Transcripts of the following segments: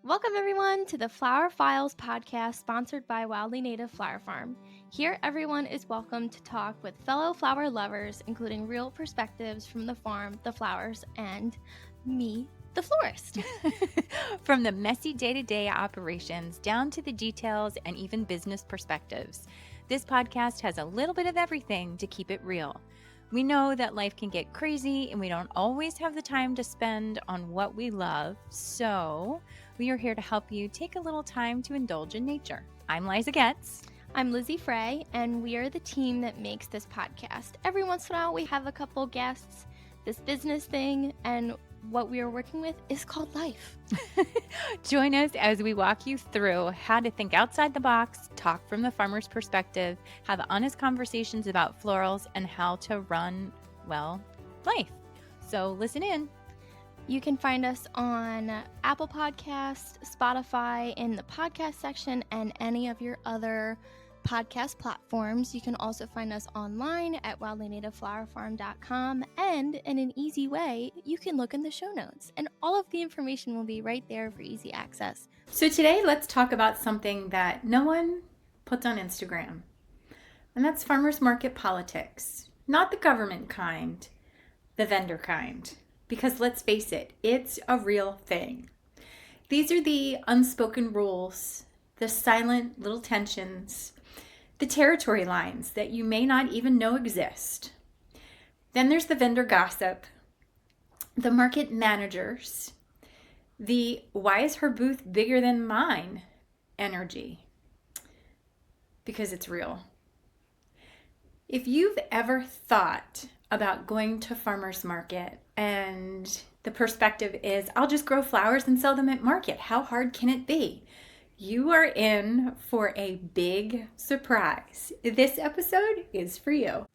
Welcome, everyone, to the Flower Files podcast sponsored by Wildly Native Flower Farm. Here, everyone is welcome to talk with fellow flower lovers, including real perspectives from the farm, the flowers, and me, the florist. From the messy day-to-day operations down to the details and even business perspectives, this podcast has a little bit of everything to keep it real. We know that life can get crazy and we don't always have the time to spend on what we love, so we are here to help you take a little time to indulge in nature. I'm Liza Getz. I'm Lizzie Frey, and we are the team that makes this podcast. Every once in a while, we have a couple guests, this business thing, and what we are working with is called life. Join us as we walk you through how to think outside the box, talk from the farmer's perspective, have honest conversations about florals, and how to run, well, life. So listen in. You can find us on Apple Podcasts, Spotify, in the podcast section, and any of your other podcast platforms. You can also find us online at wildlynativeflowerfarm.com, and in an easy way, you can look in the show notes, and all of the information will be right there for easy access. So today, let's talk about something that no one puts on Instagram, and that's farmers market politics. Not the government kind, the vendor kind. Because let's face it, it's a real thing. These are the unspoken rules, the silent little tensions, the territory lines that you may not even know exist. Then there's the vendor gossip, the market managers, the why is her booth bigger than mine energy. Because it's real. If you've ever thought about going to farmer's market and the perspective is, I'll just grow flowers and sell them at market, how hard can it be? You are in for a big surprise. This episode is for you.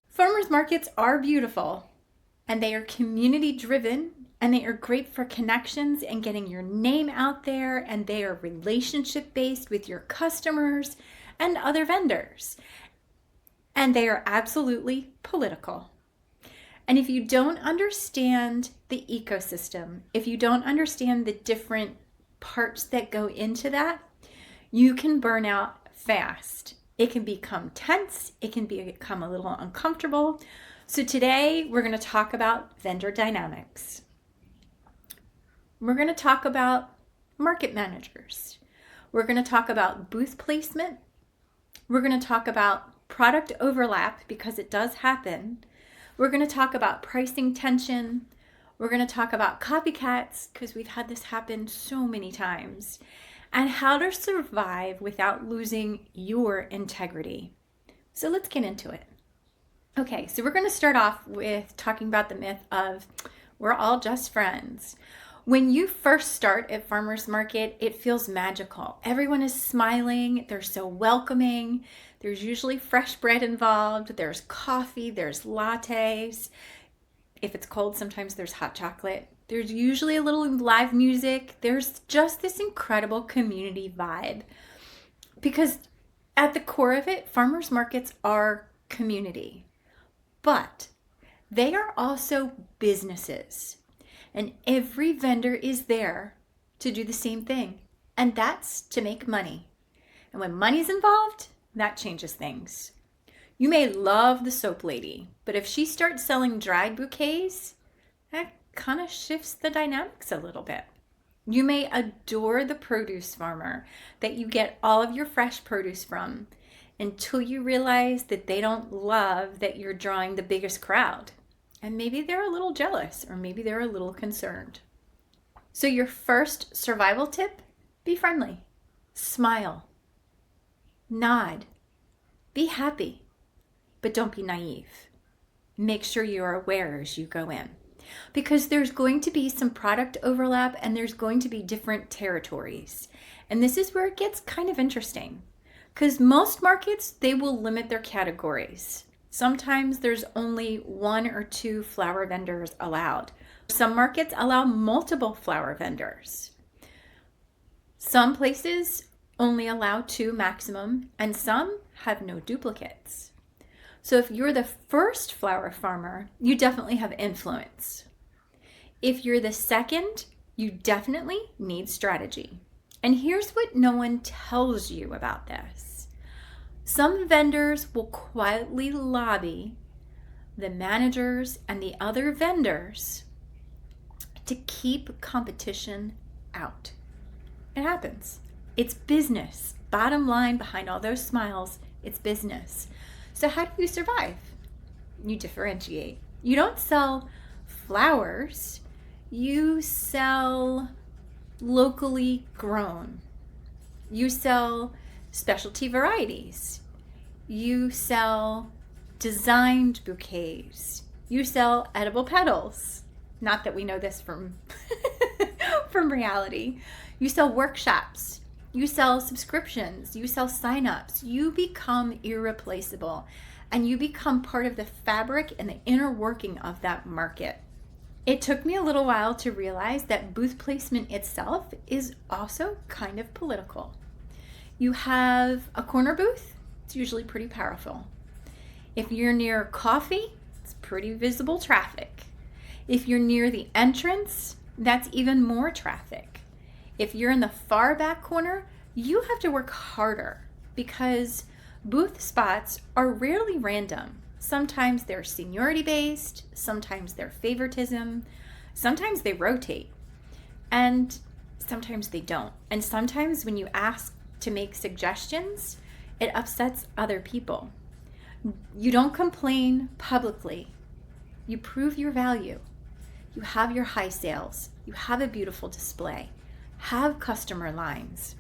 Farmers markets are beautiful, and they are community driven, and they are great for connections and getting your name out there, and they are relationship based with your customers and other vendors. And they are absolutely political. And if you don't understand the ecosystem, if you don't understand the different parts that go into that, you can burn out fast. It can become tense. It can become a little uncomfortable. So today we're going to talk about vendor dynamics. We're going to talk about market managers. We're going to talk about booth placement. We're going to talk about product overlap, because it does happen. We're going to talk about pricing tension. We're going to talk about copycats, because we've had this happen so many times, and how to survive without losing your integrity. So let's get into it. Okay, so we're going to start off with talking about the myth of we're all just friends. When you first start at farmers market, it feels magical. Everyone is smiling. They're so welcoming. There's usually fresh bread involved. There's coffee. There's lattes. If it's cold, sometimes there's hot chocolate. There's usually a little live music. There's just this incredible community vibe. Because at the core of it, farmers markets are community. But they are also businesses. And every vendor is there to do the same thing. And that's to make money. And when money's involved, that changes things. You may love the soap lady, but if she starts selling dried bouquets, that kind of shifts the dynamics a little bit. You may adore the produce farmer that you get all of your fresh produce from, until you realize that they don't love that you're drawing the biggest crowd. And maybe they're a little jealous, or maybe they're a little concerned. So your first survival tip, be friendly. Smile. Nod. Be happy. But don't be naive. Make sure you're aware as you go in. Because there's going to be some product overlap, and there's going to be different territories. And this is where it gets kind of interesting. Because most markets, they will limit their categories. Sometimes there's only 1 or 2 flower vendors allowed. Some markets allow multiple flower vendors. Some places only allow 2 maximum, and some have no duplicates. So if you're the first flower farmer, you definitely have influence. If you're the second, you definitely need strategy. And here's what no one tells you about this. Some vendors will quietly lobby the managers and the other vendors to keep competition out. It happens. It's business. Bottom line behind all those smiles, it's business. So how do you survive? You differentiate. You don't sell flowers. You sell locally grown. You sell specialty varieties. You sell designed bouquets. You sell edible petals. Not that we know this from from reality. You sell workshops. You sell subscriptions. You sell signups. You become irreplaceable, and you become part of the fabric and the inner working of that market. It took me a little while to realize that booth placement itself is also kind of political. You have a corner booth, it's usually pretty powerful. If you're near coffee, it's pretty visible traffic. If you're near the entrance, that's even more traffic. If you're in the far back corner, you have to work harder because booth spots are rarely random. Sometimes they're seniority based, sometimes they're favoritism, sometimes they rotate, and sometimes they don't. And sometimes when you ask to make suggestions, it upsets other people. You don't complain publicly. You prove your value. You have your high sales. You have a beautiful display. Have customer lines.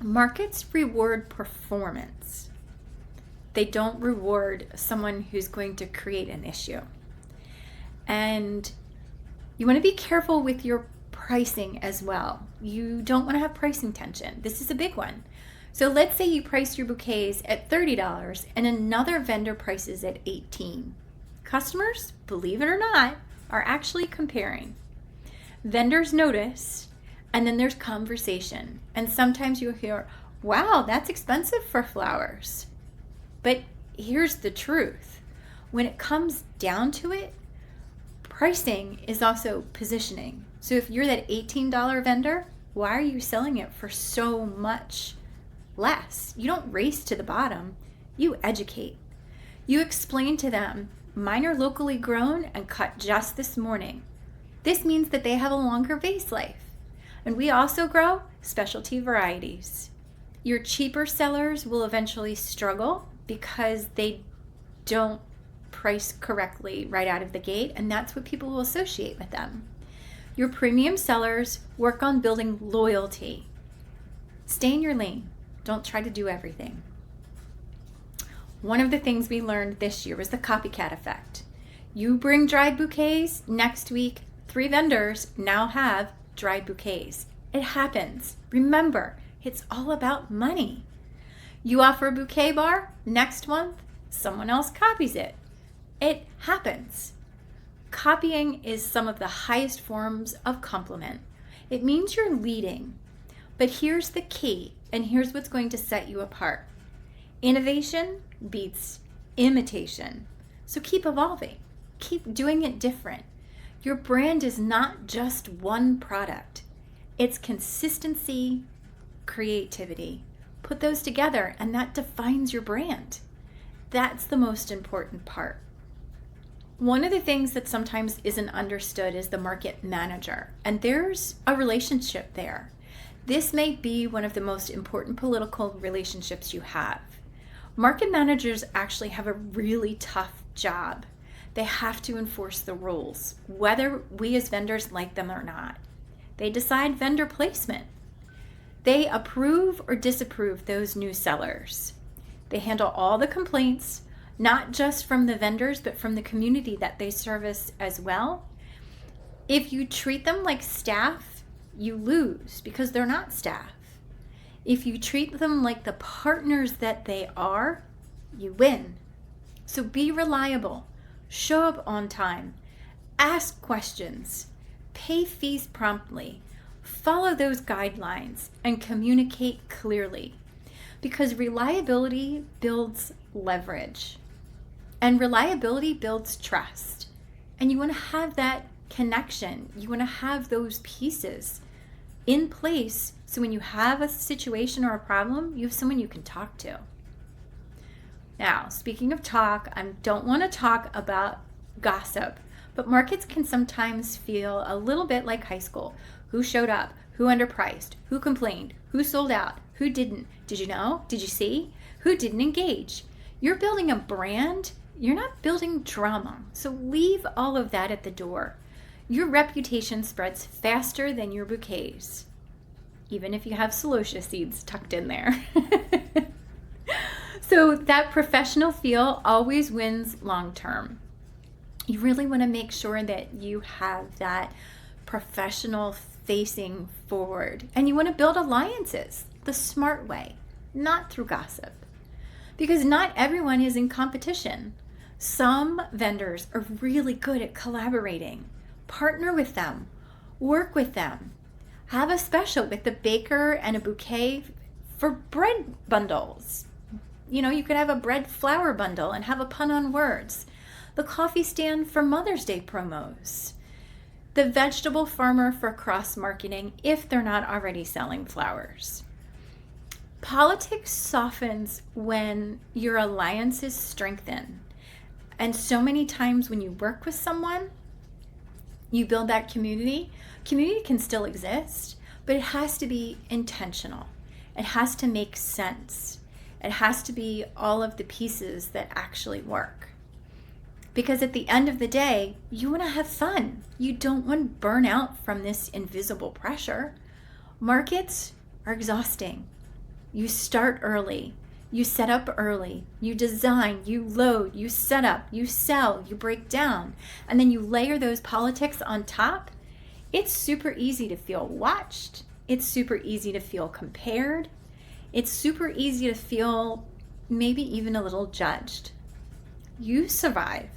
Markets reward performance. They don't reward someone who's going to create an issue. And you want to be careful with your pricing as well. You don't want to have pricing tension. This is a big one. So let's say you price your bouquets at $30 and another vendor prices at $18. Customers, believe it or not, are actually comparing. Vendors notice, and then there's conversation. And sometimes you'll hear, wow, that's expensive for flowers. But here's the truth. When it comes down to it, pricing is also positioning. So if you're that $18 vendor, why are you selling it for so much less? You don't race to the bottom. You educate. You explain to them, mine are locally grown and cut just this morning. This means that they have a longer vase life. And we also grow specialty varieties. Your cheaper sellers will eventually struggle because they don't price correctly right out of the gate, and that's what people will associate with them. Your premium sellers work on building loyalty. Stay in your lane. Don't try to do everything. One of the things we learned this year was the copycat effect. You bring dried bouquets, next week, 3 vendors now have dried bouquets. It happens. Remember, it's all about money. You offer a bouquet bar, next month, someone else copies it. It happens. Copying is some of the highest forms of compliment. It means you're leading. But here's the key, and here's what's going to set you apart. Innovation beats imitation. So keep evolving. Keep doing it different. Your brand is not just one product. It's consistency, creativity. Put those together, and that defines your brand. That's the most important part. One of the things that sometimes isn't understood is the market manager, and there's a relationship there. This may be one of the most important political relationships you have. Market managers actually have a really tough job. They have to enforce the rules, whether we as vendors like them or not. They decide vendor placement. They approve or disapprove those new sellers. They handle all the complaints, not just from the vendors, but from the community that they service as well. If you treat them like staff, you lose because they're not staff. If you treat them like the partners that they are, you win. So be reliable, show up on time, ask questions, pay fees promptly, follow those guidelines, and communicate clearly. because reliability builds leverage and reliability builds trust. And you want to have that connection. You want to have those pieces in place so when you have a situation or a problem, you have someone you can talk to. Now, speaking of talk, I don't want to talk about gossip, but markets can sometimes feel a little bit like high school. Who showed up? Who underpriced? Who complained? Who sold out? Who didn't? Did you know? Did you see? Who didn't engage? You're building a brand. You're not building drama. So leave all of that at the door. Your reputation spreads faster than your bouquets, even if you have celosia seeds tucked in there. So that professional feel always wins long term. You really want to make sure that you have that professional facing forward. And you want to build alliances the smart way, not through gossip. Because not everyone is in competition. Some vendors are really good at collaborating. Partner with them. Work with them. Have a special with the baker and a bouquet for bread bundles. You know, you could have a bread flour bundle and have a pun on words. The coffee stand for Mother's Day promos. The vegetable farmer for cross marketing if they're not already selling flowers. Politics softens when your alliances strengthen. And so many times when you work with someone, you build that community. Community can still exist, but it has to be intentional. It has to make sense. It has to be all of the pieces that actually work. Because at the end of the day, you want to have fun. You don't want to burn out from this invisible pressure. Markets are exhausting. You start early. You set up early. You design, you load, you set up, you sell, you break down, and then you layer those politics on top. It's super easy to feel watched. It's super easy to feel compared. It's super easy to feel maybe even a little judged. You survive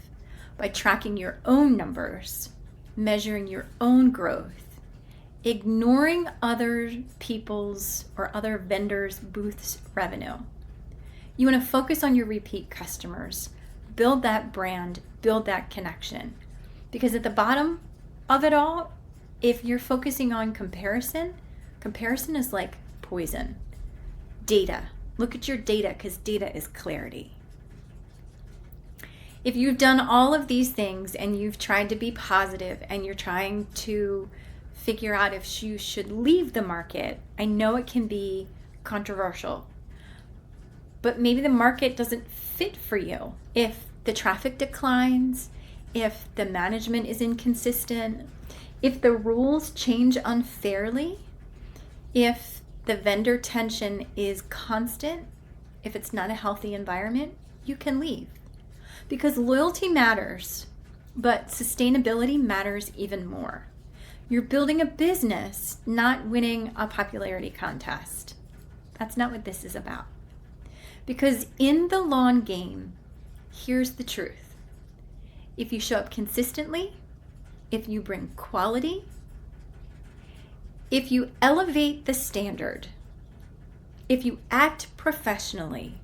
by tracking your own numbers, measuring your own growth, ignoring other people's or other vendors' booths' revenue. You want to focus on your repeat customers, build that brand, build that connection. Because at the bottom of it all, if you're focusing on comparison is like poison. Data. Look at your data because data is clarity. If you've done all of these things and you've tried to be positive and you're trying to figure out if you should leave the market, I know it can be controversial, but maybe the market doesn't fit for you. If the traffic declines, if the management is inconsistent, if the rules change unfairly, if the vendor tension is constant, if it's not a healthy environment, you can leave. Because loyalty matters, but sustainability matters even more. You're building a business, not winning a popularity contest. That's not what this is about. Because in the long game, here's the truth. If you show up consistently, if you bring quality, if you elevate the standard, if you act professionally,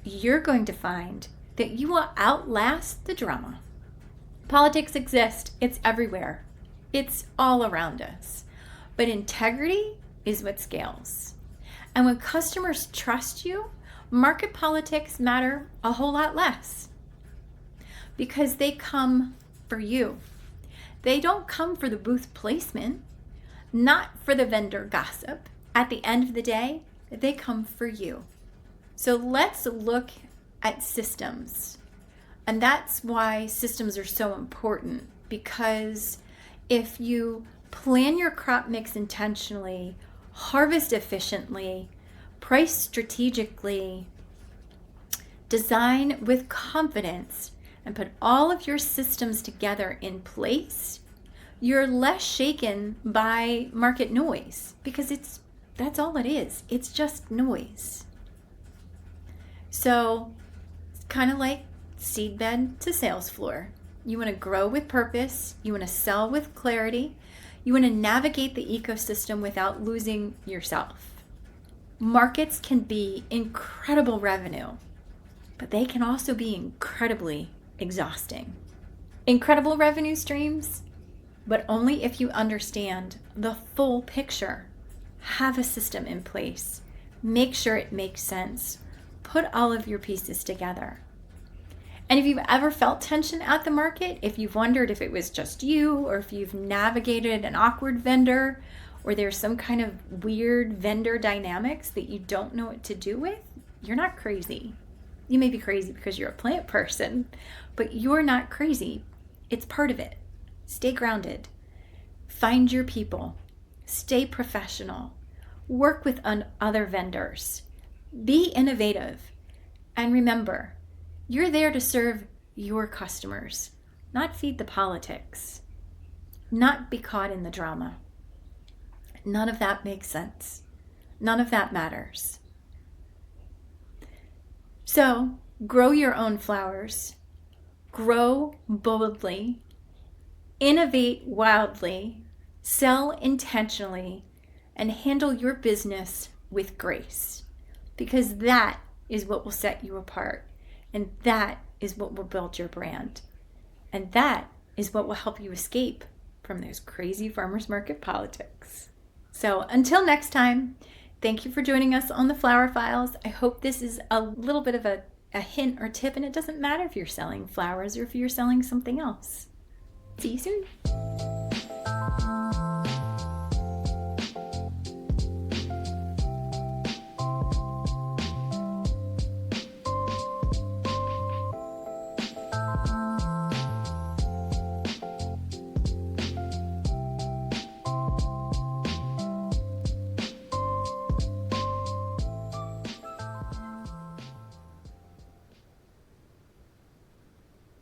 you're going to find that you will outlast the drama. Politics exists. It's everywhere. It's all around us. But integrity is what scales. And when customers trust you, market politics matter a whole lot less because they come for you. They don't come for the booth placement, not for the vendor gossip. At the end of the day, they come for you. So let's look at systems. And that's why systems are so important, because if you plan your crop mix intentionally, harvest efficiently, price strategically, design with confidence, and put all of your systems together in place, you're less shaken by market noise, because that's all it is. It's just noise. So it's kind of like seedbed to sales floor. You want to grow with purpose. You want to sell with clarity. You want to navigate the ecosystem without losing yourself. Markets can be incredible revenue, but they can also be incredibly exhausting. Incredible revenue streams, but only if you understand the full picture. Have a system in place. Make sure it makes sense. Put all of your pieces together. And if you've ever felt tension at the market, if you've wondered if it was just you, or if you've navigated an awkward vendor, or there's some kind of weird vendor dynamics that you don't know what to do with, you're not crazy. You may be crazy because you're a plant person, but you're not crazy. It's part of it. Stay grounded. Find your people. Stay professional. Work with other vendors. Be innovative. And remember, you're there to serve your customers, not feed the politics, not be caught in the drama. None of that makes sense. None of that matters. So, grow your own flowers, grow boldly, innovate wildly, sell intentionally, and handle your business with grace, because that is what will set you apart. And that is what will build your brand. And that is what will help you escape from those crazy farmers market politics. So until next time, thank you for joining us on the Flower Files. I hope this is a little bit of a hint or tip, and it doesn't matter if you're selling flowers or if you're selling something else. See you soon.